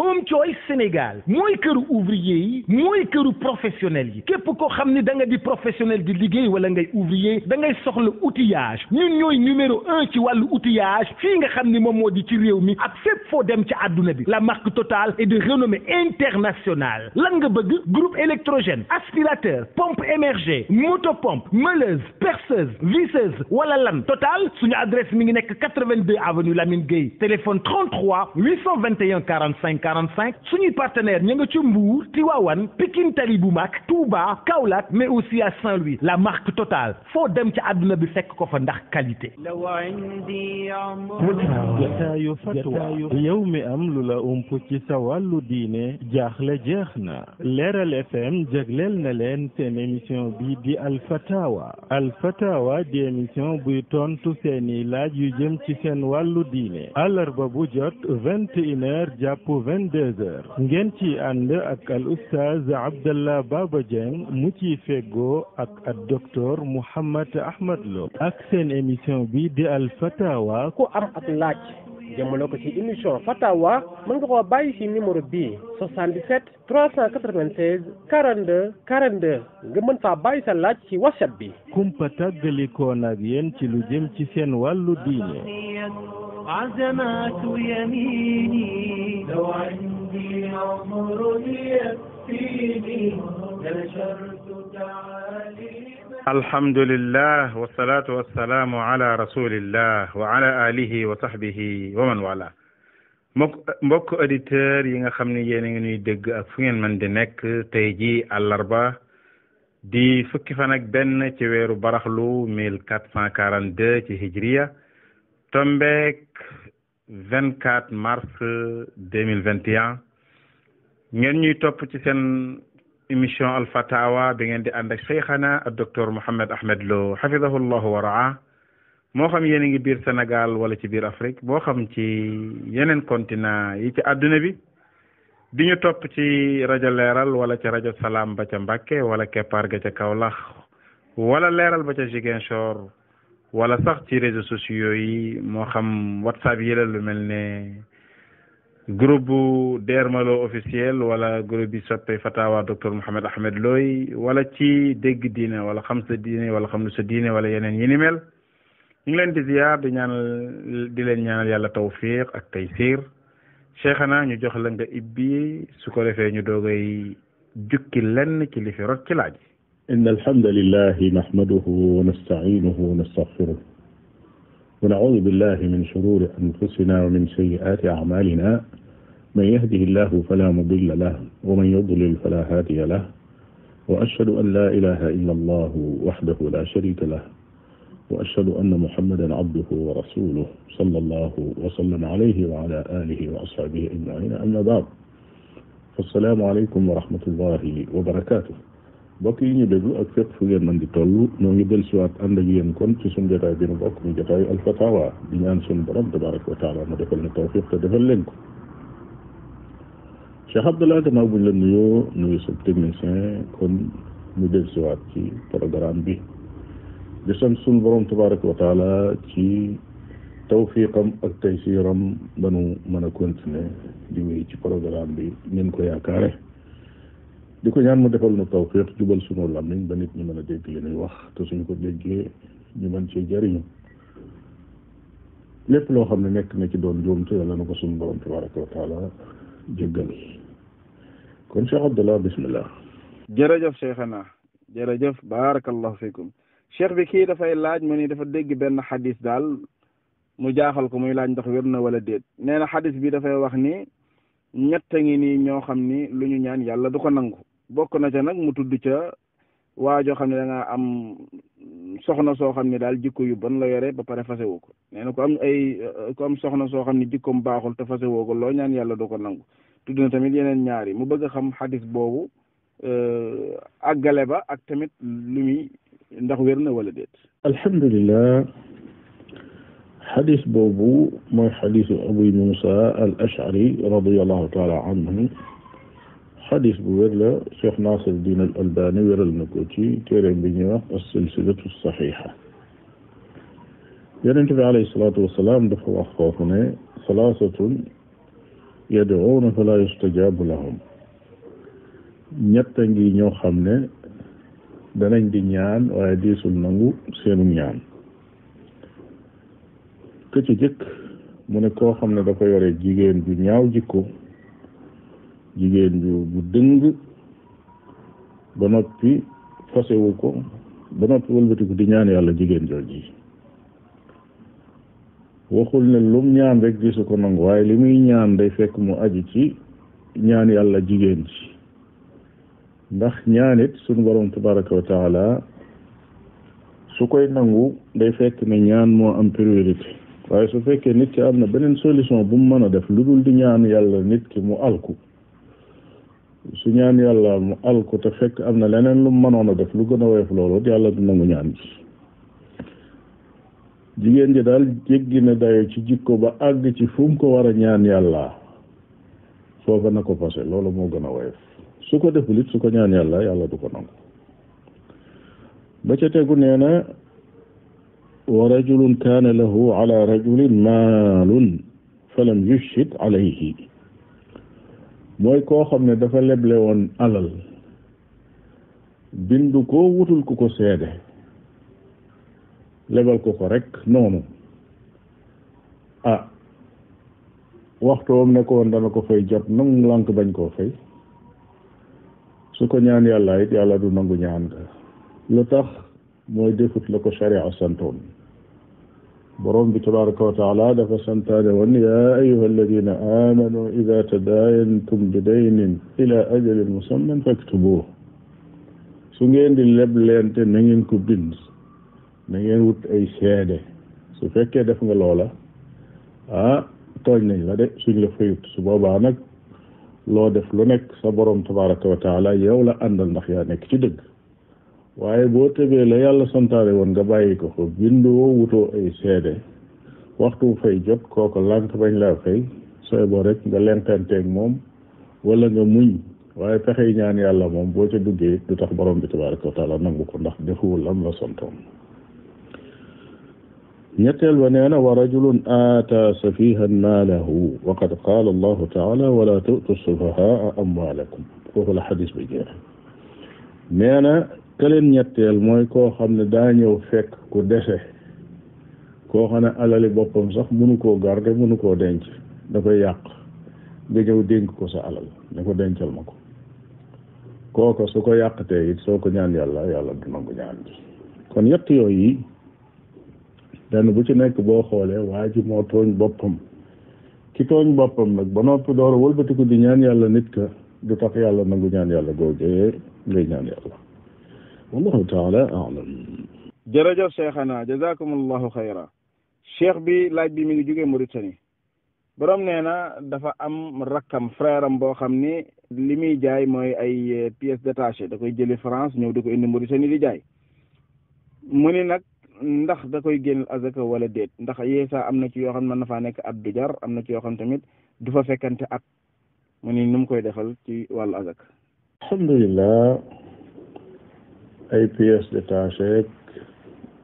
Home Choice Sénégal mooy këru ouvrier yi mooy këru professionnel yi képp koo xam ni da nga di professionnel di liggéey wala ngay ouvrier da ngay soxla outillage ñun ñooy numéro 1 ci wàllu outillage fii nga xam ni moom moo di ci réew mi ak fépp foo dem ci àdduna bi la marque Total est de renommée internationale lan nga bëgg groupe électrogène aspirateur pompe émergée motopompe meuleuse perceuse visseuse wala lan Total suñu adresse mi ngi nekk 82 avenue Lamine Gueye téléphone 33 821 45 45 suñuy partenaire ña nga ci Mbour Tivaouane Pikine Tali bu mag Touba Kaolack mais aussi à Saint-Louis la marque Total foo dem ci àdduna bi fekk ko fa ndax qualité. jataayu fatwa yow mi am lu la ump ci sa wàllu diine jaaxle jeex na Leeral FM jagleel na leen seen émission bi di Alfatawa di émission buy tontu seeni laaj yu jëm ci seen wàllu diine àllarba bu jot 21h jàpp 22h ngeen ci ànd ak al oustaz Abdallah Baba Dieng mu ci feggoo ak docteur Mouhammad Ahmad Lo ak seen émission bi di Alfatawa ku am ak laaj jëmale ko ci émission Fatawa mën nga koo bàyyi ci numéro bii 77 396 42 42 nga mën faa bàyyi sa laaj ci WhatsApp bi. kumpa tàggalikoon ak yéen ci lu jëm ci seen wàllu diine. عزمات يميني لو عندي عمر يكفيني نشرت تعاليم الحمد لله والصلاة والسلام على رسول الله وعلى آله وصحبه ومن والاه mbokk auditeur yi nga xam ne yéen a ngi ñuy dégg ak fu ngeen mën di nekk tey ji àllarba di fukki fan ak benn ci weeru baraxlu 1442 ci hijriya tombeek 24 mars 2021 ngeen ñuy topp ci seen émission Al Fatawa bi ngeen di ànd ak cheikhana ak docteur Mouhammad Ahmad Lo hafidahullahu wa raa moo xam yéen a ngi biir Sénégal wala ci biir Afrique boo xam ci yeneen continent yi ci àdduna bi di ñu topp ci rajo Leeral wala ci rajo Salam ba ca Mbàkke wala Keppaar ga ca Kaolack wala Leeral ba ca Ziguinchor wala sax ci réseaux sociaux yi moo xam WhatsApp yi la lu mel ne groupe bu Dermalo officiel wala groupe bi soppe Fatawa docteur Mouhammad Ahmad Looy wala ci dégg diine wala xam sa diine wala xam lu sa diine wala yeneen yi ni mel ñu ngi leen di ziyaar di leen ñaanal yàlla tawfiq ak taysir cheikhana ñu jox la nga ibbi su ko defee ñu doogay jukki lenn ci li fi rot ci laaj. إن الحمد لله نحمده ونستعينه ونستغفره ونعوذ بالله من شرور أنفسنا ومن سيئات أعمالنا من يهده الله فلا مضل له ومن يضلل فلا هادي له وأشهد أن لا إله إلا الله وحده لا شريك له وأشهد أن محمدا عبده ورسوله صلى الله وسلم عليه وعلى آله وأصحابه أجمعين أما بعد فالسلام عليكم ورحمة الله وبركاته mbokk yi ñu déglu ak fépp fu ngeen mën di toll ñoo ngi dellusiwaat ànd ak yéen kon ci suñu jotaay bi nu bokk ñu jotaayu Al Fatawa di ñaan suñu borom tabaraka wa taala mu defal na tawfiq te defal leen ko Cheikh Abdallah gannaaw buñ la nuyoo nuyu sa technicien kon ñu dellusiwaat ci programme bi di sant suñu borom tabaraka wa taala ci tawfiqam ak taysiram ba nu mën a continuer di wéy ci programme bi ngeen ko yaakaare di ko ñaan mu defal nu tawfiq jubal sunu làmmiñ ba nit ñi mën a dégg li ñuy wax te suñ ko déggee ñu mën cee jëriñu lépp loo xam ne nekk na ci doon njuumte yàlla na ko sunu borom tabaraka wa taala jéggal kon Cheikh Abdallah bismillah. jërëjëf cheikhana jërëjëf barakallahu fikum cheikh bi kii dafay laaj mu ni dafa dégg benn xadis daal mu jaaxal ko muy laaj ndax wér na wala déet nee na xadis bi dafay wax ni ñett a ngi nii ñoo xam ni lu ñu ñaan yàlla du ko nangu bokk na ca nag mu tudd ca waa joo xam ne da ngaa am soxna soo xam ne daal jikko yu bon la yore ba pare fasewu ko nee na ku am soxna soo xam ne jikkoom baaxul te fasewoo ko loo ñaan yàlla du ko nangu tudd na tamit yeneen ñaari mu bëgg a xam xadis boobu àggale ba ak tamit lu muy ndax wér na wala déet. alhamdulillah xadis boobu mooy xadisu Abu Musa al Ash'ari radiyallahu taala anhu xadis bu wér la Cheikh Nasiruddin al Albani wéral na ko ci téere bi ñuy wax as-silsilatu saxiixa Yonent bi alayhi salaatu wasalaam dafa wax foofu ne salaasatun yad'uuna fala yustajaabu lahum ñett ngi ñoo xam ne danañ di ñaan waaye diisul nangu seenu ñaan ke ci jëkk mu ne koo xam ne dafa yore jigéen ju ñaaw jikko jigéen ju bu dëng ba noppi fasewu ko ba noppi wëlbatiku di ñaan yàlla jigéen jooji waxul ne lum ñaan rek diisu ko nangu waaye li muy ñaan day fekk mu aju ci ñaan yàlla jigéen ji ndax ñaanit suñu borom tabaraka wa taala su koy nangu day fekk ne ñaan moo am priorité waaye su fekkee nit ki am na beneen solution bu mu mën a def lu dul di ñaan yàlla nit ki mu alku su ñaan yàlla mu alku te fekk am na leneen lu mu mënoon a def lu gën a woyof loolu yàlla du nangu ñaan ji jigéen ji daal jéggi na dayo ci jikko ba àgg ci fu mu ko war a ñaan yàlla foofa na ko passé loolu moo gën a woyof su ko deful it su ko ñaan yàlla yàlla du ko nangu ba ca tegu nee na wa rajulun kaana lahu ala rajulin maalun falam yushhid alayhi mooy koo xam ne dafa leble woon alal bindu ko wutul ku ko seede lebal ko rek noonu waxtoom ne ko woon dana ko fay jot nangu lànk bañ koo fay su ko ñaan yàlla it yàlla du nangu ñaan ga lu tax mooy defut la ko sharia santoon borom bi tabaraka wa taala dafa santaane woon yaa ayuha alladina amanu ida tadayantum bi daynin ila ajalin musamman faktubuh su ngeen di lebleente na ngeen ko bind na ngeen wut ay seede su fekkee def nga loola tooñ nañ la de suñ la fayut su boobaa nag loo def lu nekk sa borom tabaraka wa taala yow la àndal ndax yaa nekk ci dëgg waaye boo tëbee la yàlla santaane woon nga bàyyi ko fa bindoo wutoo ay seede waxtu fay jot kooko lànk bañ laa fay sooy boo rek nga lenkanteeg moom wala nga muñ waaye pexey ñaan yàlla moom boo ca duggee du tax borom bi tabaraka wa taala nangu ko ndax defuwul lam la santoon ñetteel ba nee na wa rajulun aata safihan maalahu wa qad qaala allahu taala wala tu'tu sufahaa amwaalakum foofu la xadis bi jeex nee na keleen ñetteel mooy koo xam ne daa ñëw fekk ku dese koo xam ne alali boppam sax mënu koo garder mënu koo denc dafay yàq nga ñëw dénk ko sa alal ne ko dencal ma ko kooko su ko yàqtee it soo ko ñaan yàlla yàlla du nangu ñaan ji kon yett yooyu benn bu ci nekk boo xoolee waa ji moo tooñ boppam ki tooñ boppam nag ba noppi door a wëlbatiku di ñaan yàlla nit ka du tax yàlla nangu ñaan yàlla googee ngay ñaan yàlla wallahu taala a'lam. jërëjëf cheikhana jazakumullahu xayra cheikh bi laaj bi mi ngi jógee Mauritanie borom nee na dafa am rakkam frère am boo xam ni li muy jaay mooy ay pièces détachées da koy jëli France ñëw di ko indi Mauritanie di jaay mu ni nag ndax da koy génn azaka wala déet ndax yeesa am na ci yoo xam ne mën na faa nekk at du jar am na ci yoo xam tamit du fa fekkante at mu ni nu mu koy defal ci wàllu azaka. alhamdulilah ay pièces détachées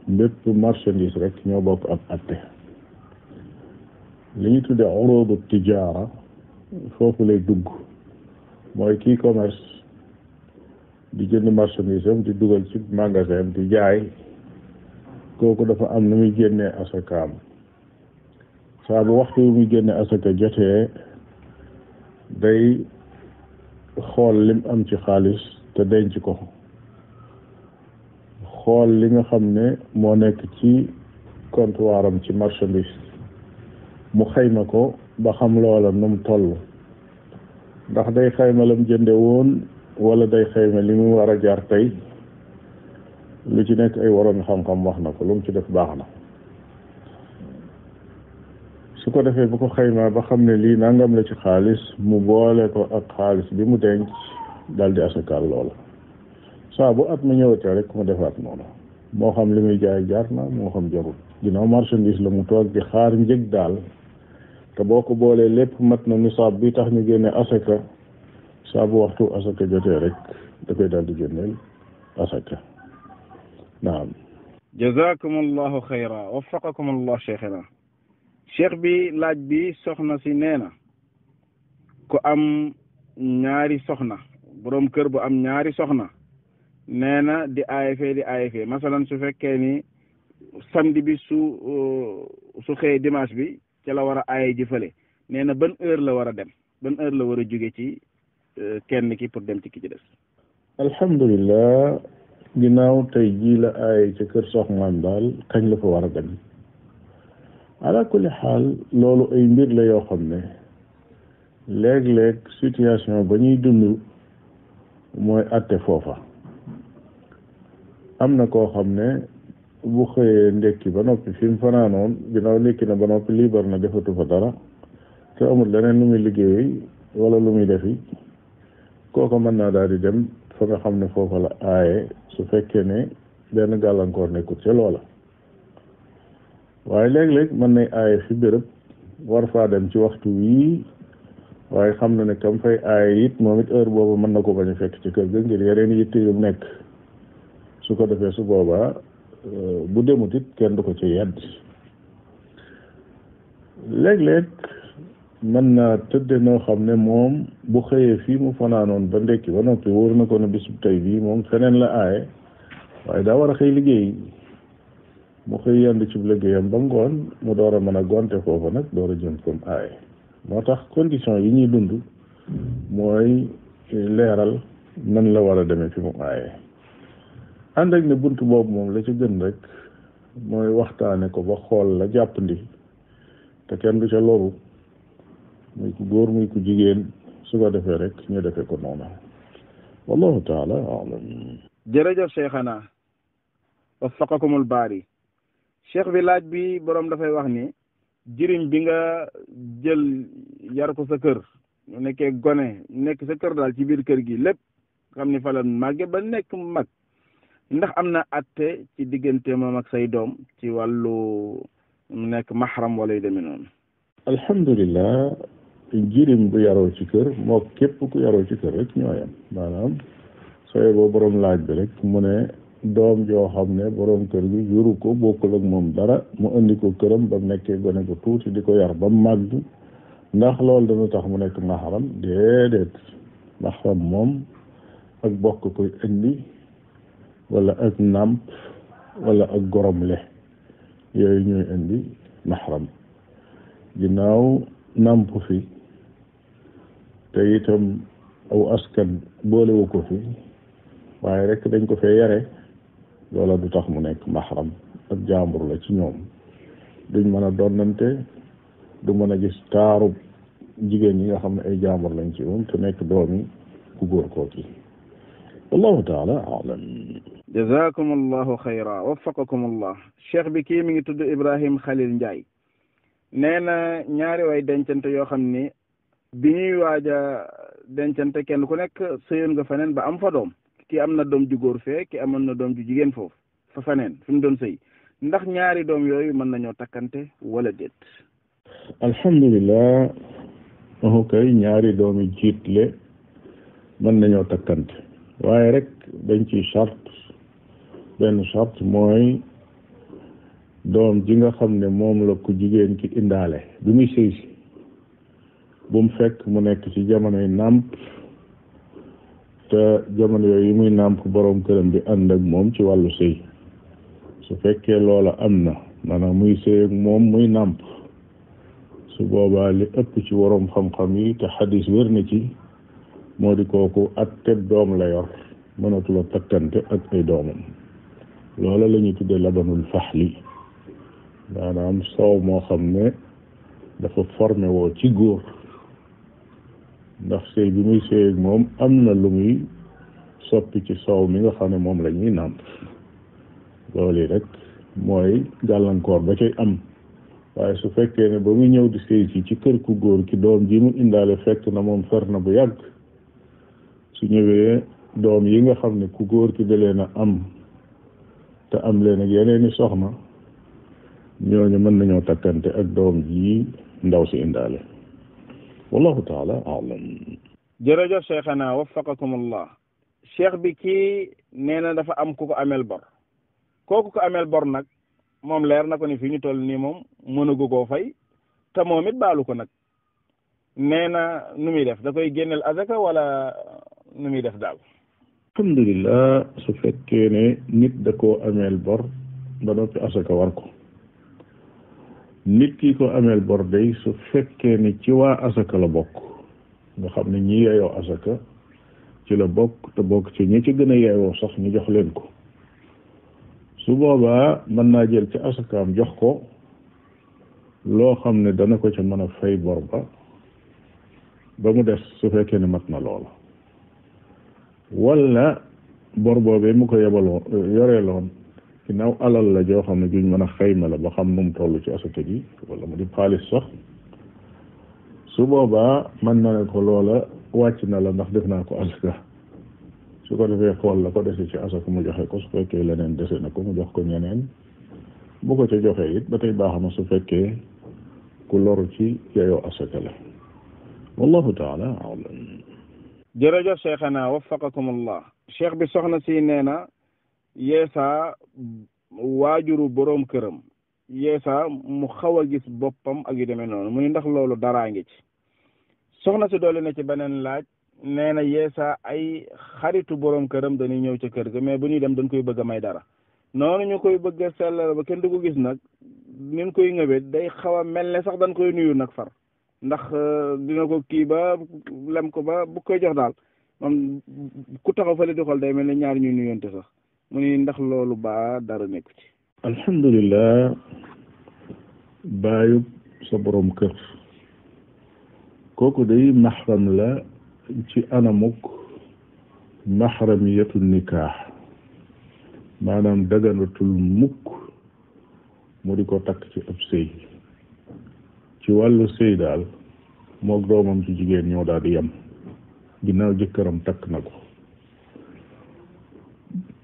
bépp marchandise rek ñoo bokk ab atte li ñu tuddee urudu tijaara foofu lay dugg mooy kii commerce di jënd marchandise am di dugal ci magasin am di jaay kooku dafa am nu muy génnee asakaam saa bu waxtu yu muy génne asaka jotee day xool lim am ci xaalis te denc ko xool li nga xam ne moo nekk ci comptoir am ci marchandise mu xayma ko ba xam loola nu mu toll ndax day xayma lam jënde woon wala day xayma li mu war a jar tey lu ci nekk ay waroon xam-xam wax na ko lu mu ci def baax na su ko defee bu ko xaymaa ba xam ne lii nangam la ci xaalis mu boole ko ak xaalis bi mu denc daal di asakaal loola saa bu at ma ñëwatee rek mu defaat noonu moo xam li muy jaay jar na moo xam jarul ginnaaw marchandise la mu toog di xaar njëg daal te boo ko boolee lépp mat na nisaab bi tax ñu génne asaka saa bu waxtu asaka jotee rek da koy daal di génneel asaka naam. jazakumullahu xayra waffaqakumullah cheikhina cheikh bi laaj bi soxna si nee na ku am ñaari soxna boroom kër bu am ñaari soxna nee na di aaye fee di aaye fee masalan su fekkee ni samedi bi su xëyee dimanche bi ca la war a aaye ji fële nee na ban heure la war a dem ban heure la war a jóge ci kenn ki pour dem ci ki ci des. alhamdulilah ginnaaw tey jii la aaye ca kër soxnaam daal kañ la fa war a dem ala kulli xaal loolu ay mbir la yoo xam ne léeg-léeg situation ba ñuy dund mooy àtte foofa. am na koo xam ne bu xëyee ndekki ba noppi fi mu fanaanoon ginnaaw ndekki na ba noppi liibar na defatu fa dara te amul leneen lu muy liggéey wala lu muy defi kooka mën naa daal di dem fa nga xam ne foofa la aaye su fekkee ne benn gàllankoor nekkut ca loola. waaye léeg-léeg mën nay aaye fi béréb war faa dem ci waxtu wii waaye xam na ne kam fay aaye it moom it heure boobu mën na ko bañ a fekk ci kër ga ngir yeneen yitte yu nekk su ko defee su boobaa bu demut it kenn du ko ci yedd. léeg-léeg mën naa tëdde noo xam ne moom bu xëyee fii mu fanaanoon ba ndekki ba noppi wóor na ko ne bisub tey bii moom feneen la aaye waaye daa war a xëy liggéey mu xëy yendu ci liggéeyam ba ngoon mu door a mën a gonte foofa nag door a jëm comme aaye. moo tax condition yi ñuy dund mooy leeral nan la war a demee fi mu aaye. ànd ak ne bunt boobu moom la ci gën rek mooy waxtaane ko ba xool la jàppandi te kenn du ca loru muy ku góor muy ku jigéen su ko defee rek ñu defee ko noonu wallahu taala alam. jërëjëf cheikhana waffaqakumul baari. cheikh bi laaj bi boroom dafay wax ni jëriñ bi nga jël yar ko sa kër ñu nekkee gone nekk sa kër daal ci biir kër gi lépp xam ni fa la màgge ba nekk mag ndax am na atte ci diggante moom ak say doom ci wàllu nekk mahram wala yu demee noonu. alhamdulilah jirim bu yaroo ci kër moo képp ku yaroo ci kër rek ñooyam maanaam sooy boo borom laaj bi rek mu ne doom joo xam ne borom kër gi yuru ko bokkul ak moom dara mu indi ko këram ba mu nekkee gone ko tuuti di ko yar ba mu màgg ndax loolu dana tax mu nekk mahram déedéet. mahram moom ak bokk koy indi wala ak nàmp wala ak goromle yooyu ñooy indi mahram. ginnaaw nàmp fi te itam aw askan boolewu ko fi waaye rek dañ ko fee yare loola du tax mu nekk mahram ak jaambur la ci ñoom duñ mën a donnante du mën a gis taaru jigéen ñi nga xam ne ay jaambur lañ ci moom te nekk doomi ku góor kooki wallahu taala alam. jazakum allahu xayra waffaqakum allah. cheikh bi kii mi ngi tudd Ibrahim Khalil Ndiaye nee na ñaari way dencante yoo xam ni bi ñuy waaj a dencante kenn ku nekk sëyoon nga feneen ba am fa doom ki am na doom ju góor fee ki amoon na doom ju jigéen foofu fa feneen fi mu doon sëy ndax ñaari doom yooyu mën nañoo takkante wala déet. alhamdulilah waxu kay ñaari doomi jiitle mën nañoo takkante waaye rek dañ ci benn charte mooy doom ji nga xam ne moom la ku jigéen ki indaale bi muy sëy si bu mu fekk mu nekk ci jamonoy nàmp te jamono yooyu yi muy nàmp boroom këram bi ànd ak moom ci wàllu sëy su fekkee loola am na maanaam muy sëy ak moom muy nàmp su boobaa li ëpp ci waroom xam-xam yi te xadis wér na ci moo di kooku atte doom la yor mënatula takkante ak ay doomam loola la ñuy tudde labanul faxli maanaam soow moo xam ne dafa formé woo ci góor ndax sëy bi muy sëy ak moom am na lu muy soppi ci soow mi nga xam ne moom la ñuy nàmp loolu rek mooy gàllankoor ba cay am waaye su fekkee ne ba muy ñëw di sëy si ci kër ku góor ki doom ji mu indaale fekk na moom fer na bu yàgg su ñëwee doom yi nga xam ne ku góor ki da leen a am te am leen ak yeneeni soxna ñooñu mën nañoo takkante ak doom ji ndaw si indaale wallahu taala alam. jërëjëf cheikhana waffaqakum allah. cheikh bi kii nee na dafa am ku ko ameel bor kooku ko ameel bor nag moom leer na ko ni fi ñu toll nii moom mënugu koo fay te moom it baalu ko nag nee na nu muy def da koy génneel azaka wala nu muy def daal? alhamdulillah su fekkee ne nit da koo ameel bor ba noppi asaka war ko nit ki ko ameel bor day su fekkee ne ci waa asaka la bokk nga xam ne ñi yeyoo asaka ci la bokk te bokk ci ñi ci gën a yeyoo sax ñu jox leen ko su boobaa mën naa jël ci asakaam jox ko loo xam ne dana ko ca mën a fay bor ba mu des su fekkee ne mat na loola wala bor boobee mu ko yebaloon yoreeloon ginnaaw alal la joo xam ne juñ mën a xayma la ba xam nu mu toll ci asaka ji wala mu di xaalis sax su boobaa mën na ne ko loola wàcc na la ndax def naa ko asaka su ko defee xool la ko dese ci asaka mu joxe ko su fekkee leneen dese na ko mu jox ko ñeneen bu ko ca joxee it ba tey baax na su fekkee ku loru ci yeyoo asaka la wallahu taala alam. jërëjëf cheikhana waffaqakumullah. cheikh bi soxna si nee na yeesa waajuru boroom këram yeesa mu xaw a gis boppam ak yu demee noonu mu ni ndax loolu daraa ngi ci. soxna si doole na ci beneen laaj nee na yeesa ay xaritu boroom këram dañuy ñëw ca kër ga mais bu ñuy dem dañ koy bëgg a may dara noonu ñu koy bëgg a sellal ba kenn du ko gis nag nin koy ñëwee day xaw a mel ne sax dañ koy nuyu nag far ndax dina ko kii ba lem ko ba bu koy jox daal moom ku taxaw fële di xool day mel ne ñaar ñuy nuyonte sax mu ni ndax loolu baa dara nekku ci. alhamdulillah baayub sa borom kër kooku day maxram la ci anamuk maxramiyatu nikaax maanaam daganatul mukk mu di ko takk ci ab sëy ci wàllu sëy daal mook doomam ci jigéen ñoo daal di yem ginnaaw jëkkëram takk na ko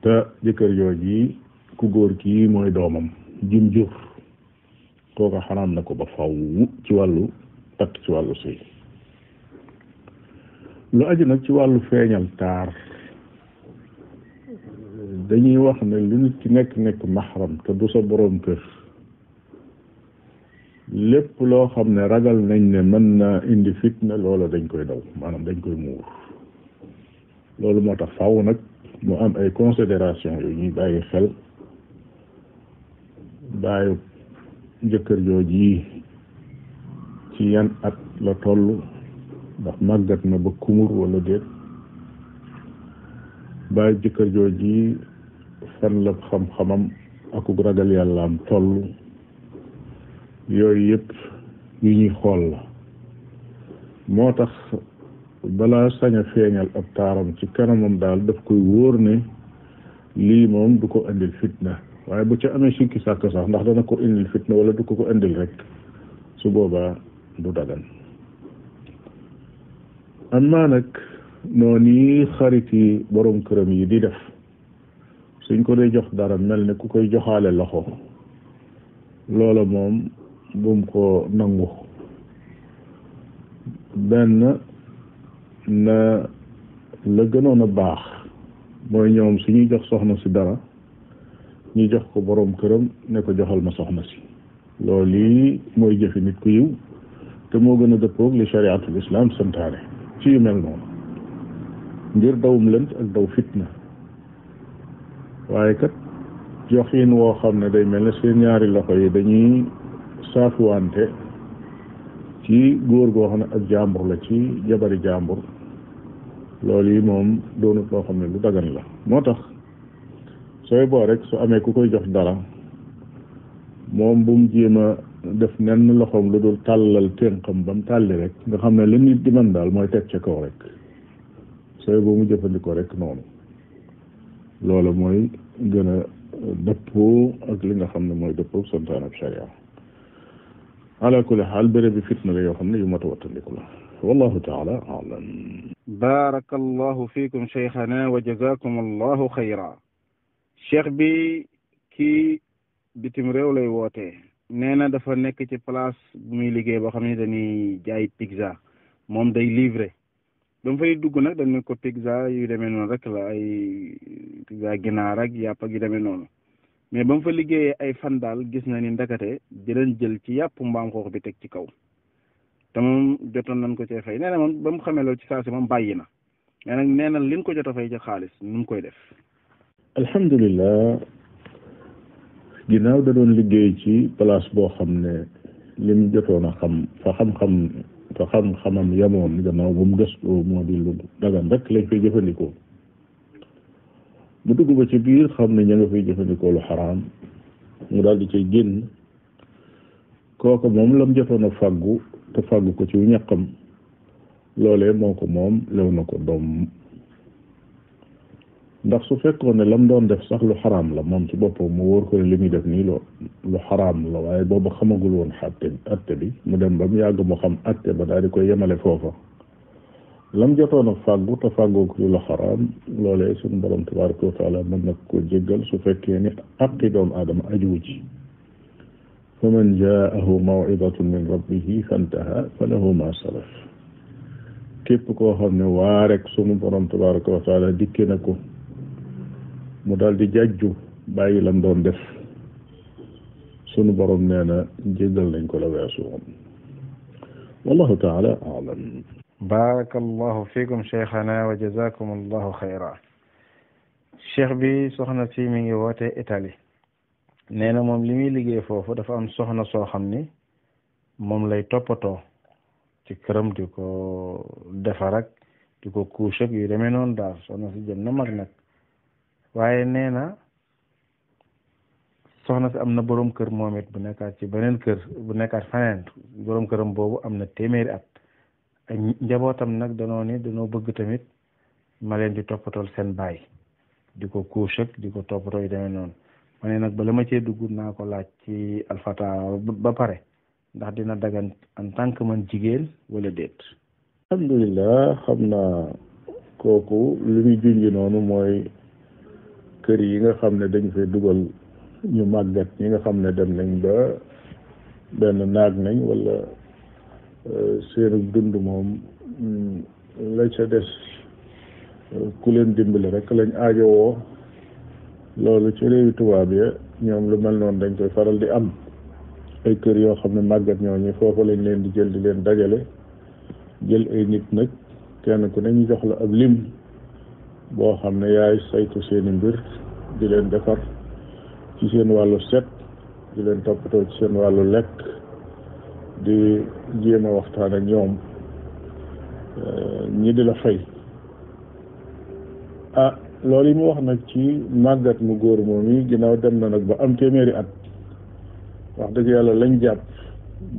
te jëkkër jooj yi ku góor kii mooy doomam jim jur kooka xaraam na ko ba faw ci wàllu takk ci wàllu sëy lu aju nag ci wàllu feeñal taar dañuy wax ne lu nit ki nekk maxram te du sa boroom kër lépp loo xam ne ragal nañ ne mën na indi fitna loola dañ koy daw maanaam dañ koy muur loolu moo tax faaw nag mu am ay considération yu ñuy bàyyi xel bàyyi jëkkër jooj yi ci yan at la toll ndax màggat na ba kumur wala déet bàyyi jëkkër jooj yi fan la xam-xamam akuk ragal yàllaam toll yooyu yëpp yu ñuy xool la moo tax balaa sañ a feeñal ab taaram ci kanamam daal daf koy wóor ne lii moom du ko indil fitna waaye bu ca amee sikki sàkk sax ndax dana ko indil fitna wala du ko indil rek su boobaa du dagan amaa nag noonu yi xarit yi borom këram yi di def suñ ko dee jox dara mel ne ku koy joxaale loxo loola moom bum ko nangu benn na la gënoon a baax mooy ñoom suñuy jox soxna si dara ñu jox ko borom këram ne ko joxal ma soxna si loolu yi mooy jëfi nit ku yiw te moo gën a dëppoog li shariatul islam santaane ci yu mel noonu ngir dawum lënt ak daw fitna waaye kat joxin woo xam ne day mel ne seen ñaari loxo yi dañuy saafuwante ci góor goo xam ne ak jàmbur la ci jabari jàmbur loolu yi moom doonut loo xam ne lu dagan la moo tax sooy boo rek su amee ku koy jox dara moom bu mu jéem a def nenn loxoom lu dul tàllal ténqam ba mu tàlli rek nga xam ne li nit di mën daal mooy teg ca kaw rek sooy boo mu jëfandikoo rek noonu loola mooy gën a dëppoo ak li nga xam ne mooy dëppoo santaan ab sharia ala kulli xaal béréb bi fitna la yoo xam ne yu mat a wattandiku la wallahu taala alam. barakallahu fiikum cheikhana wa jazakum allahu xayra. cheikh bi kii bitim réew lay wootee nee na dafa nekk ci place bu muy liggéey boo xam ne dañuy jaay pizza moom day livré ba mu fay dugg nag dañ ne ko pizza yu demee noonu rek la ay pizza ginaar ak yàpp ak yu demee noonu mais ba mu fa liggéeyee ay fan daal gis na ni ndakate dinañ jël ci yàpp mbaam xoox bi teg ci kaw te moom jotoon nañ ko cee fay nee na moom ba mu xamee loolu ci saa si moom bàyyi na mais nag nee na liñ ko jot a fay ci xaalis nu mu koy def. alhamdulilah ginnaaw da doon liggéey ci place boo xam ne lim jotoon a xam fa xam-xamam yamoon gannaaw ba mu gëstoo moo di lu dagan rek lañ fay jëfandikoo mu dugg ba ci biir xam ne ña nga fay jëfandikoo lu xaraam mu daal di cay génn kooku moom lam jotoon a fàggu te fàggu ko ci ñaqam loolee moo ko moom lew na ko doom ndax su fekkoon ne lam doon def sax lu xaraam la moom ci boppam mu wóor ko ne li muy def nii lu xaraam la waaye boobu xamagul woon atte bi mu dem ba mu yàgg mu xam atte ba daal di koy yemale foofa lam jotoon a fàggu te fàggoo ko ci lu xaraam loolee suñu borom tabaraka wa taala mën na ko jéggal su fekkee ni aqi doomu aadama ajuwu ci fa man jaahu mawidatun min rabbihi fantaha fa lahu ma salaf képp koo xam ne waa rek sunu borom tabaraka wa taala dikke na ko mu daal di jàjju bàyyi lam doon def sunu borom nee na jéggal nañ ko la weesu woon wallahu taala aalam. barakallahu fiikum cheikhana wa jazakum allahu xayra. cheikh bi soxna si mi ngi woote Italie nee na moom li muy liggéey foofu dafa am soxna soo xam ni moom lay toppatoo ci këram di ko defar ak di ko couche ak yu demee noonu daal soxna si jëm na mag nag waaye nee na soxna si am na borom kër moom it bu nekkaat ci beneen kër bu nekkaat faneen borom këram boobu am na téeméeri at ak njabootam nag danoo ni danoo bëgg tamit ma leen di toppatool seen baay di ko couche ak di ko toppatoo yu demee noonu ma ne nag bala ma cee dugg naa ko laaj ci alfata ba pare ndax dina dagan en tant que man jigéen wala déet. alhamdulilah xam naa kooku li muy junj noonu mooy kër yi nga xam ne dañ fay dugal ñu màggat ñi nga xam ne dem nañ ba benn naag nañ wala seenu dund moom la ca des ku leen dimbali rek lañ aajowoo loolu ci réewi tubaab ya ñoom lu mel noonu dañ koy faral di am ay kër yoo xam ne màggat ñooñu foofa lañ leen di jël di leen dajale jël ay nit nag kenn ku ne ñu jox la ab lim boo xam ne yaay saytu seeni mbir di leen defar ci seen wàllu set di leen toppatoo ci seen wàllu lekk di jéem a waxtaan ak ñoom ñi di la fay loolu yi mu wax nag ci màggat mu góor moom yi ginnaaw dem na nag ba am téeméeri at wax dëgg yàlla lañ jàpp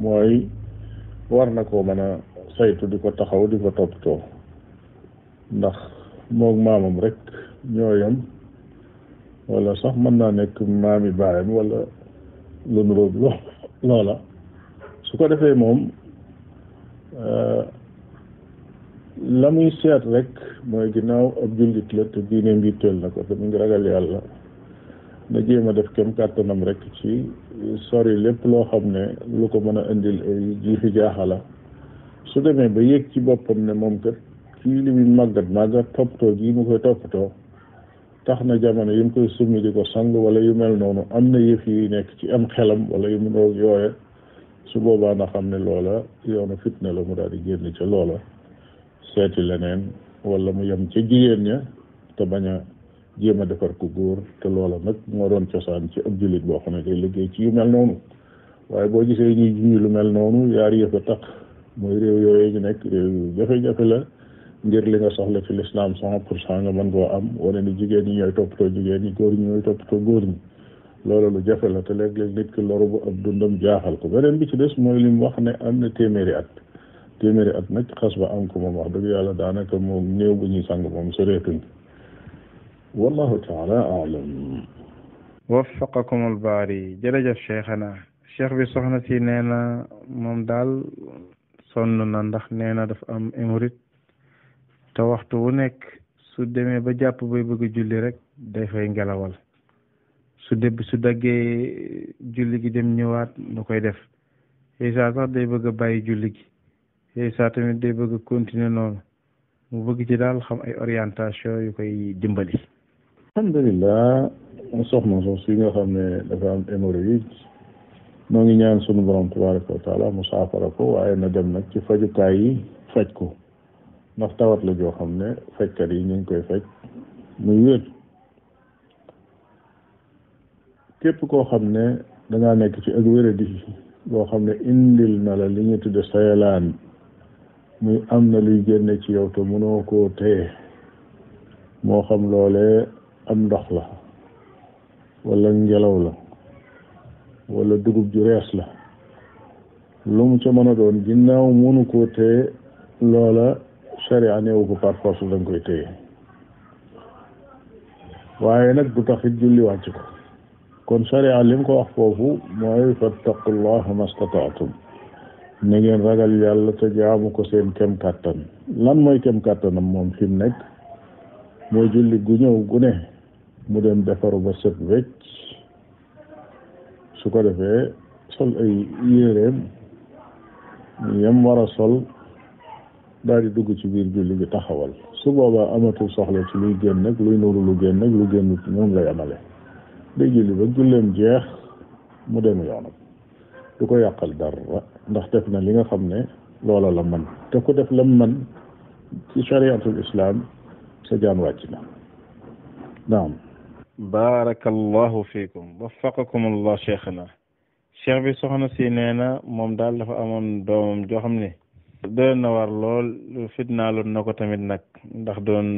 mooy war na koo mën a saytu di ko taxaw di ko toppatoo ndax moog maamam rek ñooyam wala sax mën naa nekk maami baayam wala lu nuróog loola su ko defee moom la muy seet rek mooy ginnaaw ab jullit la te diineem yitteel na ko te mu ngi ragal yàlla na jéem a def kem kàttanam rek ci sori lépp loo xam ne lu ko mën a indil ay jiifi jaaxala su demee ba yëg ci boppam ne moom kat kii li muy màggat toppatoo gii mu koy toppatoo tax na jamono yi mu koy summi di ko sang wala yu mel noonu am na yëf yi nekk ci am xelam wala yu mu doog yooye su boobaa na xam ne loola yoonu fitna la mu daal di génn ca loola seeti leneen wala mu yem ca jigéen ña te bañ a jéem a defar ku góor te loola nag moo doon cosaan ci ab jullit boo xam ne day liggéey ci yu mel noonu waaye boo gisee ñuy junj lu mel noonu yaar yëf a tax mooy réew yooyu ñu nekk réew yu jafe-jafe la ngir li nga soxla ci l'islam 100% nga mën koo am wane ni jigéen ñi ñooy toppatoo jigéen ñi góor ñi ñooy toppatoo góor ñi loolu lu jafe la te léeg-léeg nit ki loru bu ab dundam jaaxal ko beneen bi ci des mooy li mu wax ne am na téeméeri at nag xas ba am ko moom wax dëgg yàlla daanaka moom néew bu ñuy sang moom soreetuñ wallahu taala alam waffaqakum albaari jërëjëf cheikhana cheikh bi soxna si nee na moom daal sonn na ndax nee na dafa am hémorroïde te waxtu wu nekk su demee ba jàpp bay bëgg a julli rek day fay ngelawal su daggee julli gi dem ñëwaat nu koy def xëy saa sax day bëgg a bàyyi julli gi xëy saa tamit day bëgg a continuer noonu mu bëgg ci daal xam ay orientation yu koy dimbali. alhamdulilah soxna soos yi nga xam ne dafa am hémorroïde noo ngi ñaan sunu borom tabaraka wa taala mu saafara ko waaye na dem nag ci fajukaay yi faj ko ndax tawat la joo xam ne fajkat yi ñu ngi koy faj muy wér. képp koo xam ne dangaa nekk ci ak wéradi boo xam ne indil na la li ñu tudde sayalaan muy am na luy génne ci yow te mënoo koo téye moo xam loolee am ndox la wala ngelaw la wala dugub ju rees la lu mu ca mën a doon ginnaaw mënu koo téye loola sharia neewu ko par force da nga koy téye waaye nag du taxit julli wàcc ko kon sharia li mu ko wax foofu mooy fattaqullaha mastataatum na ngeen ragal yàlla te jaamu ko seen kem kàttan lan mooy kem kàttanam moom fi mu nekk mooy julli gu ñëw gu ne mu dem defaru ba set wecc su ko defee sol ay yéreem yam war a sol daal di dugg ci biir julli bi taxawal su boobaa amatul soxla ci luy génn nag luy nuru lu génn nag lu génnut moom lay amale day julli ba julleem jeex mu dem yoonam du ko yàqal dara ndax def na li nga xam ne loola la man te ku def lam man ci shariatul islam sa jaan wàcc na naam. barakallahu fiikum waffaqakum allah cheikhna cheikh bi soxna si nee na moom daal dafa amoon doomam joo xam ne doon na war lool fitnaaloon na ko tamit nag ndax doon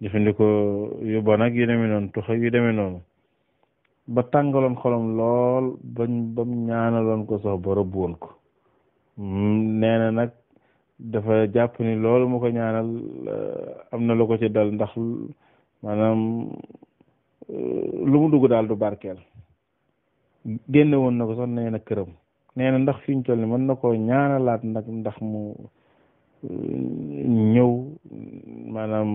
jëfandikoo yu bon ak yu demee noonu tux ak yu demee noonu ba tàngaloon xolam lool bam ñaanaloon ko sax ba rëbb woon ko nee na nag dafa jàpp ni loolu mu ko ñaanal am na lu ko ci dal ndax maanaam lu mu dugg daal du barkeel génne woon na ko sax nee na këram nee na ndax fi ñu toll ni mën na koo ñaanalaat nag ndax mu ñëw maanaam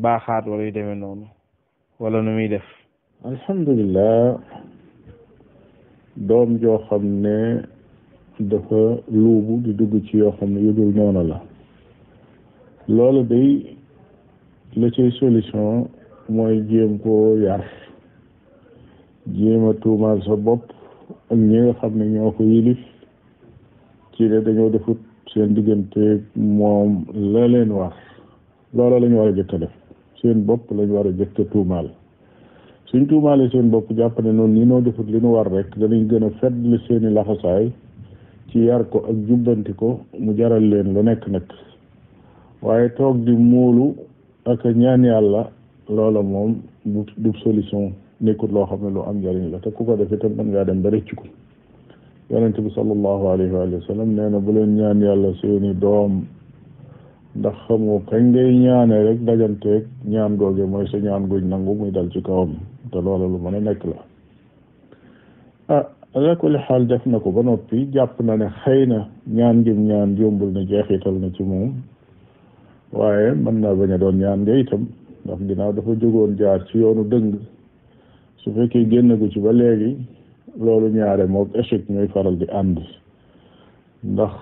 baaxaat wala yu demee noonu wala nu muy def. alhamdulillah doom joo xam ne dafa luubu di dugg ci yoo xam ne yu dul noonu la loolu day la cay solution mooy jéem koo yar jéem a tuumaal sa bopp ak ñi nga xam ne ñoo ko yilif ci ne dañoo defut seen diggante moom la leen war loola lañu war a jëkk a def seen bopp lañu war a jëkk a tuumaal suñ tuumaalee seen bopp jàpp ne noonu ni noo defut li nu war rek danañ gën a feddli seeni laxasaay ci yar ko ak jubbanti ko mu jaral leen lu nekk nag waaye toog di muulu ak ñaan yàlla loola moom du solution nekkut loo xam ne lu am njariñ la te ku ko def itam mën ngaa dem ba rëcc ko yonente bi sallallahu alayhi wa sallam nee na bu leen ñaan yàlla seeni doom ndax xamoo kañ ngay ñaane rek dajanteeg ñaan googe mooy sa ñaan guñ nangu muy dal ci kawam te loola lu mën a nekk la ala kulli xaal def na ko ba noppi jàpp na ne xëy na ñaan ngim ñaan yombul na jeexital na ci moom waaye mën naa bañ a doon ñaan nga itam ndax ginnaaw dafa jógoon jaar ci yoonu dëng su fekkee génn gu ci ba léegi loolu ñaare moom échec ñooy faral di ànd ndax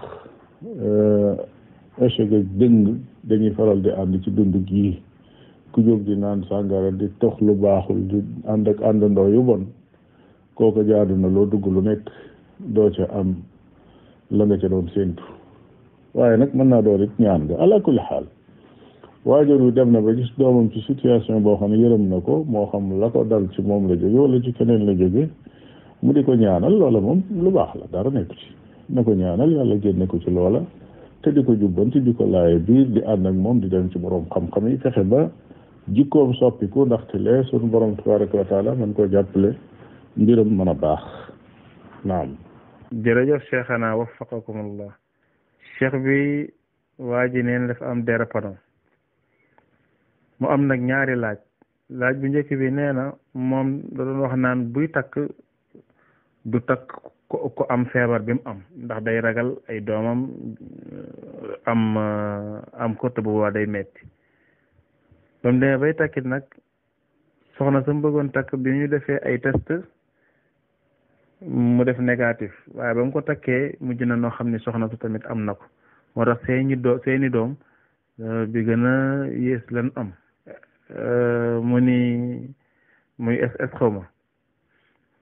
échec ak dëng dañuy faral di ànd ci dund gii ku jóg di naan sàngara di tox lu baaxul di ànd ak àndandoo yu bon kooku jaadu na loo dugg lu nekk doo ca am la nga ca doon séentu waaye nag mën naa doon it ñaan nga ala kulli xaal waajur wi dem na ba gis doomam ci situation boo xam ne yërëm na ko moo xam la ko dal ci moom la jóge wala ci keneen la jóge mu di ko ñaanal loola moom lu baax la dara nekk ci na ko ñaanal yàlla génne ko ci loola te di ko jubbanti di ko laaye biir di ànd ak moom di dem ci borom xam-xam yi fexe ba jikkoom soppiku ndaxte lee sunu borom tabaraka wa taala man koo jàppale mbiram mën a baax naam. jërëjëf cheikhana waffaqakumullah cheikh bi waa ji neen dafa am dérapano mu am nag ñaari laaj bu njëkk bi nee na moom da doon wax naan buy takk du takk ko am feebar bi mu am ndax day ragal ay doomam am ko te bu boobaa day metti ba mu demee bay takkit nag soxna sa mu bëggoon takk bi ñu defee ay test mu def négatif waaye ba mu ko takkee mujj na noo xam ne soxna su tamit am na ko moo tax seeni doom bi gën a yées lan am mu ni muy SS xawma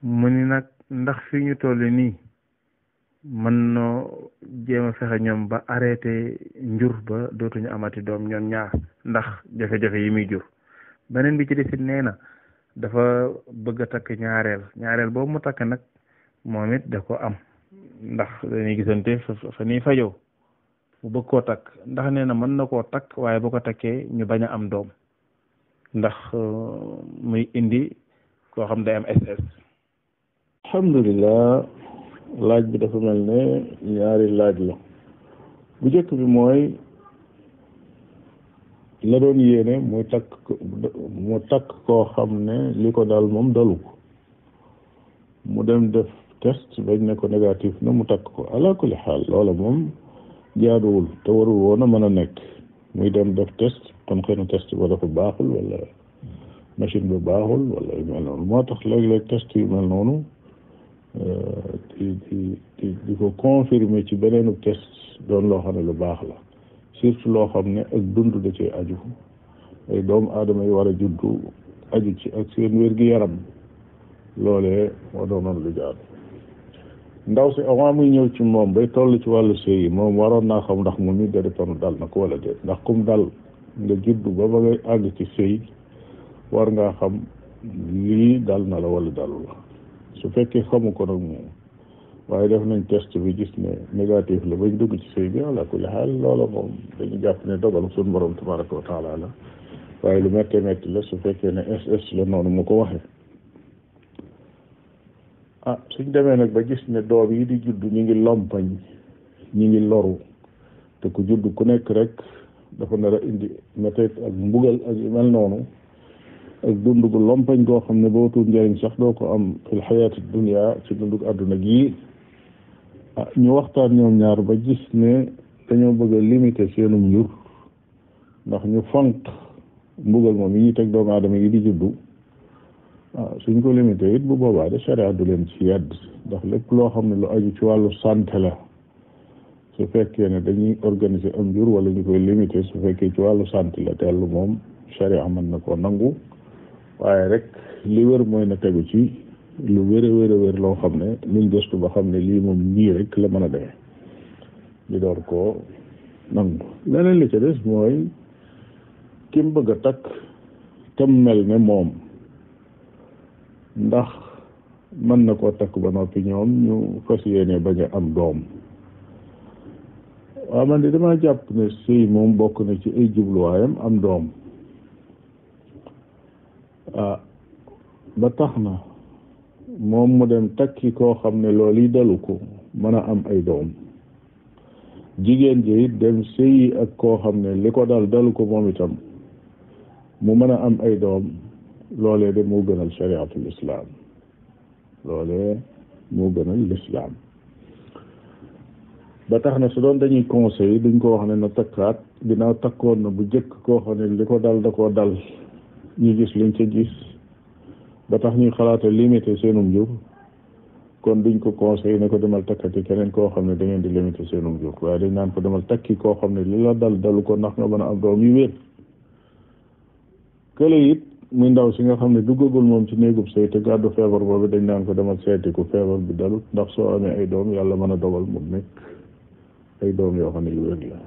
mu ni nag ndax fi ñu toll nii mën noo jéem a fexe ñoom ba arrêté njur ba dootuñu amati doom ñoom ñaar ndax jafe-jafe yi muy jur. beneen bi ci desit nee na dafa bëgg a takk ñaareel boobu mu takk nag moom it da ko am ndax dañuy gisante fa nii fajoo mu bëgg koo takk ndax nee na mën na koo takk waaye bu ko takkee ñu bañ a am doom ndax muy indi koo xam day am SS. alhamdulilah laaj bi dafa mel ne ñaari laaj la bu njëkk bi mooy la doon yéene mu takk koo xam ne li ko dal moom dalu ko mu dem def test bañ ne ko négatif na mu takk ko ala kulli xaal loola moom jaaduwul te warul woon a mën a nekk muy dem def test kon xëy na test ba dafa baaxul wala machine ba baaxul wala yu mel noonu moo tax léeg-léeg test yu mel noonu di ko confirmer ci beneenu test doon loo xam ne lu baax la surtout loo xam ne ak dund da cee aju ay doomu aadama yi war a juddu aju ci ak seen wér-gi-yaram loolee moo doonoon lu jaadu ndaw si avant muy ñëw ci moom bay toll ci wàllu sëy yi moom waroon naa xam ndax mu mi dédépanu dal na ko wala déet ndax kum dal nga juddu ba ba ngay àgg ci sëy war ngaa xam lii dal na la wala dalu la su fekkee xamu ko nag moom waaye def nañ test bi gis ne négatif la bañ dugg ci sëy bi ala kulli xaal loola moom dañu jàpp ne dogal suñu borom tabaraka wa taala la waaye lu méttee métti la su fekkee ne SS la noonu mu ko waxee suñ demee nag ba gis ne doom yi di judd ñu ngi lompañ ñu ngi loru te ku judd ku nekk rek dafa nar a indi métit ak mbugal ak yu mel noonu ak dund gu lompañ goo xam ne boo tuut njëriñ sax doo ko am fil xayaati dunya ci dundug àdduna gii ñu waxtaan ñoom ñaar ba gis ne dañoo bëgg a limiter seenum njur ndax ñu fonk mbugal moom yi ñuy teg doomu aadama yi di juddu suñ ko limité it bu boobaa de sharia du leen ci yedd ndax lépp loo xam ne lu aju ci wàllu santé la su fekkee ne dañuy organiser am njur wala ñu koy limité su fekkee ci wàllu santé la tellu moom sharia mën na koo nangu waaye rek li wér mooy na tegu ci lu wér a wér loo xam ne luñ gëstu ba xam ne lii moom nii rek la mën a demee ñu door koo nangu leneen li ca des mooy kim bëgg a takk tam mel ne moom ndax mën na koo takk ba noppi ñoom ñu fas yéene bañ a am doom waaw man de dama jàpp ne sëy moom bokk na ci ay jubluwaayam am doom ba tax na moom mu dem takki koo xam ne loolu yi dalu ko mën a am ay doom jigéen ji it dem sëyi ak koo xam ne li ko dalu ko moom itam mu mën a am ay doom loolee de moo gënal shariatul islam loolee moo gënal l'islam ba tax na su doon dañuy conseil duñ ko wax ne na takkaat ginnaaw takkoon na bu jëkk koo xam ne li ko dal da koo dal ñu gis liñ ca gis ba tax ñuy xalaata limité seenum jur kon duñ ko conseil ne ko demal takkati keneen koo xam ne da ngeen di limité seenum jur waaye dañ naan ko demal takki koo xam ne li la dalu ko ndax nga mën a am doom yu wér kële it muy ndaw si nga xam ne duggagul moom ci néegub sëy te gàddu feebar boobu dañ naan ko demal seeti ku feebar bi dalut ndax soo amee ay doom yàlla mën a dogal mu nekk ay doom yoo xam ne yu wér la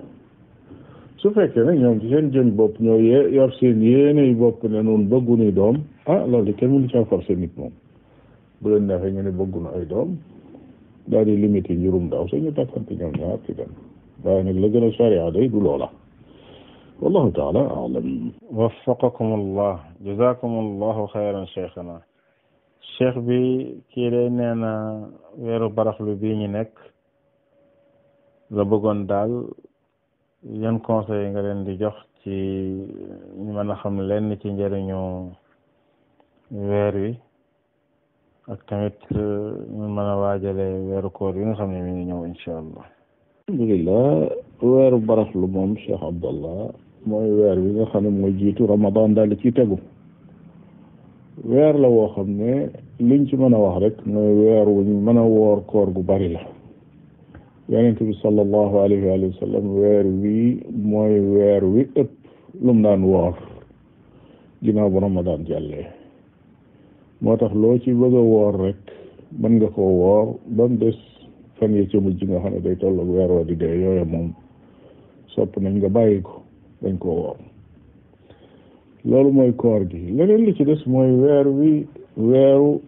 su fekkee nag ñoom ci seen jën bopp ñoo yor seen yéene bopp ne noonu bëgguñuy doom loolu de kenn mënu caa forcé nit moom bu leen neexee ñu ne bëgguñu ay doom daal di limité njurum ndaw sañu takkante ñoom ñaar ci dem waaye nag la gën a sharia day du loola wallahu taala alam waffaqakum allah jazakum allahu xayran cheikhana cheikh bi kii day nee na weeru baraxlu bii ñu nekk la bëggoon daal yan conseil nga leen di jox ci ñu mën a xam lenn ci njëriñu weer wi ak tamit ñu mën a waajale weeru koor yi nga xam ne mi ngi ñëw insha allah. alhamdulillah weeru baraxlu moom Cheikh Abdallah mooy weer wi nga xam ne mooy jiitu Ramadan daal di ci tegu weer la woo xam ne liñ ci mën a wax rek mooy weer wuñ mën a woor koor gu bari la yonent bi sallallahu alayhi wa sallam weer wi mooy weer wi ëpp lu mu daan woor ginnaaw bu Ramadan jàllee moo tax loo ci bëgg a woor rek mën nga koo woor ba mu des fan yi ca mujj nga xam ne day tolloog weer wa di dee yooya moom sopp nañ nga bàyyi ko dañ koo woor loolu mooy koor gi leneen li ci des mooy weer wi weeru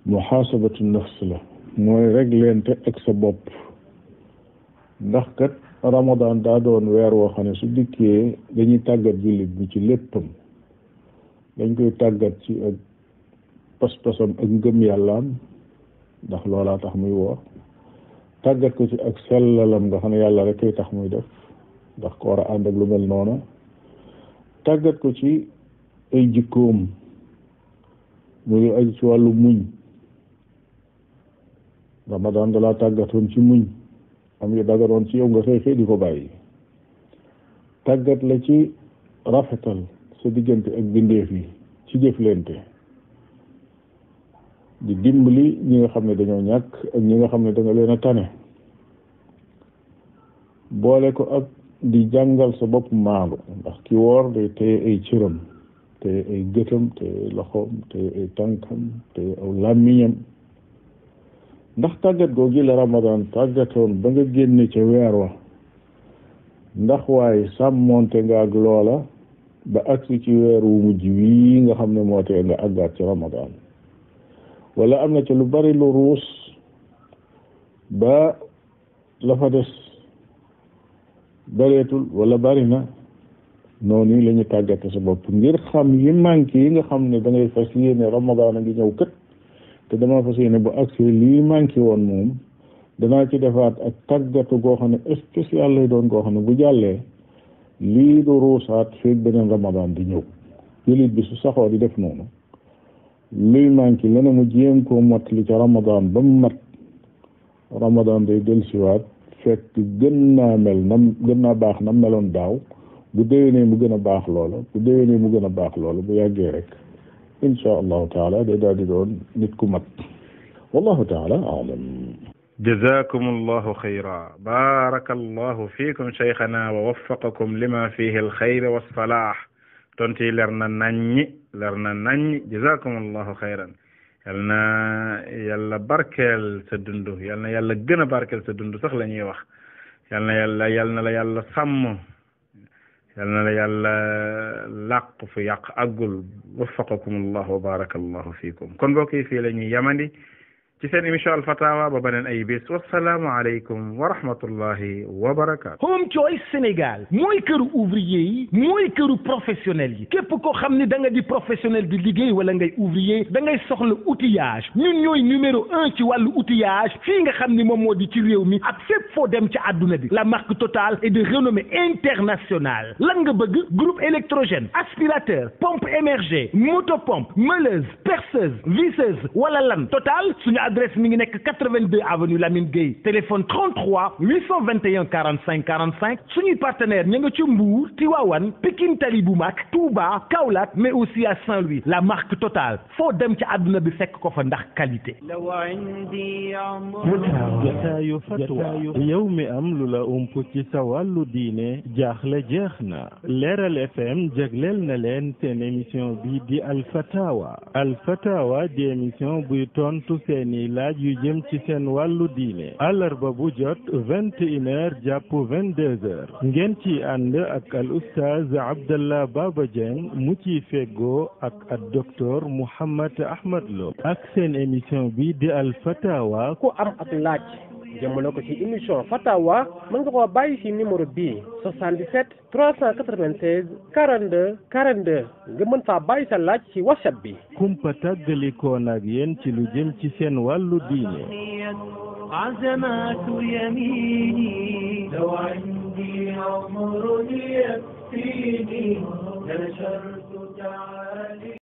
muhaasabatu nafs la mooy réglente ak sa bopp ndax kat ramadan daa doon weer woo xam ne su dikkee dañuy tàggat jullit bi ci léppam dañ koy tàggat ci ak pas-pasam ak ngëm yàllaam ndax loolaa tax muy woor tàggat ko ci ak sellalam nga xam ne yàlla rek koy tax muy def ndax ko war a ànd ak lu mel noona tàggat ko ci ay jikkoom muy aju ci wàllu muñ ramadan da laa tàggatoon ci muñ am yu daganoon ci yow nga xëy xëy di ko bàyyi tàggat la ci rafetal sa diggante ak bindeef yi ci jëflante di dimbali ñi nga xam ne dañoo ñàkk ak ñi nga xam ne da nga leen a tane boole ko ak di jàngal sa bopp maandu ndax ki woor day téye ay cëram téye ay gëtam téye ay loxoom téye ay tànkam téye aw làmmiñam ndax tàggat googu la ramadan tàggatoon ba nga génne ca weer wa ndax waaye sàmmonte nga ak loola ba agsi ci weer wu mujj wii nga xam ne moo tee nga àggaat ci ramadan wala am na ca lu bari lu ruus ba la fa des bareetul wala bari na noonu la ñu tàggate sa bopp ngir xam yi manqué yi nga xam ne da ngay fas yéene ramadan a ngi ñëw kët te dama fas yéene bu agsi lii manqué woon moom danaa ci defaat ak tàggatu goo xam ne spécial lay doon goo xam ne bu jàllee lii du ruusaat feeg beneen ramadan di ñëw jullit bi su saxoo di def noonu luy manqué lena mu jéem koo mottali ca ramadan ba mu mat ramadan day dellusiwaat fekk gën naa mel nam gën naa baax nam meloon daaw bu déwénee mu gën a baax loola bu déwénee mu gën a baax loola bu yàggee rek insha allahu taala day daal di doon nit ku mat wallahu taala a'lam jazakum allahu xayra baraka allahu fiikum cheikhana wa waffaqakum lima fihi alxayr wassalah tonti leer na naññi jazakum allahu xayran yal na yàlla barkeel sa dund yal na yàlla gën a barkeel sa dund sax la ñuy wax yal na la yàlla sàmm yal na la yàlla làq fu yàq àggul waffaqakum allah wa baraka allahu fiikum kon mbokk yi fii la ñuy yamandi ci seen émission Al Fatawa ba beneen ay bés wassalaamu aleykum wa rahmatullahi wa barakaatu. Home Choice Sénégal mooy këru ouvrier yi mooy këru professionnel yi képp koo xam ne da nga di professionnel di liggéey wala ngay ouvrier da ngay soxla outillage ñun ñooy numéro 1 ci wàllu outillage fii nga xam ni moom moo di ci réew mi ak fépp foo dem ci àdduna bi la marque Total est de renommée internationale lan nga bëgg groupe électrogène aspirateur pompe émergée motopompe meuleuse perceuse visseuse wala lan Total suñu adresse mi ngi nekk 82 avenue Lamine Gueye téléphone 33 821 45 45 suñuy partenaire ña nga ci Mbour Tivaouane Pikine Tali bu mag Touba Kaolack mais aussi à Saint-Louis la marque Total foo dem ci àdduna bi fekk ko fa ndax qualité. jotaayu fatwa yow mi am lu la ump ci sa wàllu diine jaaxle jeex na Leeral FM jagleel na leen seen émission bi di Al Fatawa di émission buy tontu seeni laaj yu jëm ci seen wàllu diine àllarba bu jot 21h jàpp 22h ngeen ci ànd ak al oustaz Abdallah Baba Dieng mu ci feggoo ak docteur Mouhammad Ahmad Lo ak seen émission bi di Al Fatawa ku am ak laaj jëmale ko ci émission Fatawa mën nga koo bàyyi ci numéro bii 77 396 42 42 nga mën faa bàyyi sa laaj ci WhatsApp bi. kumpa tàggalikoon ak yéen ci lu jëm ci seen wàllu diine. عزمات يميني لو عندي عمر يكفيني لنشرت تعالي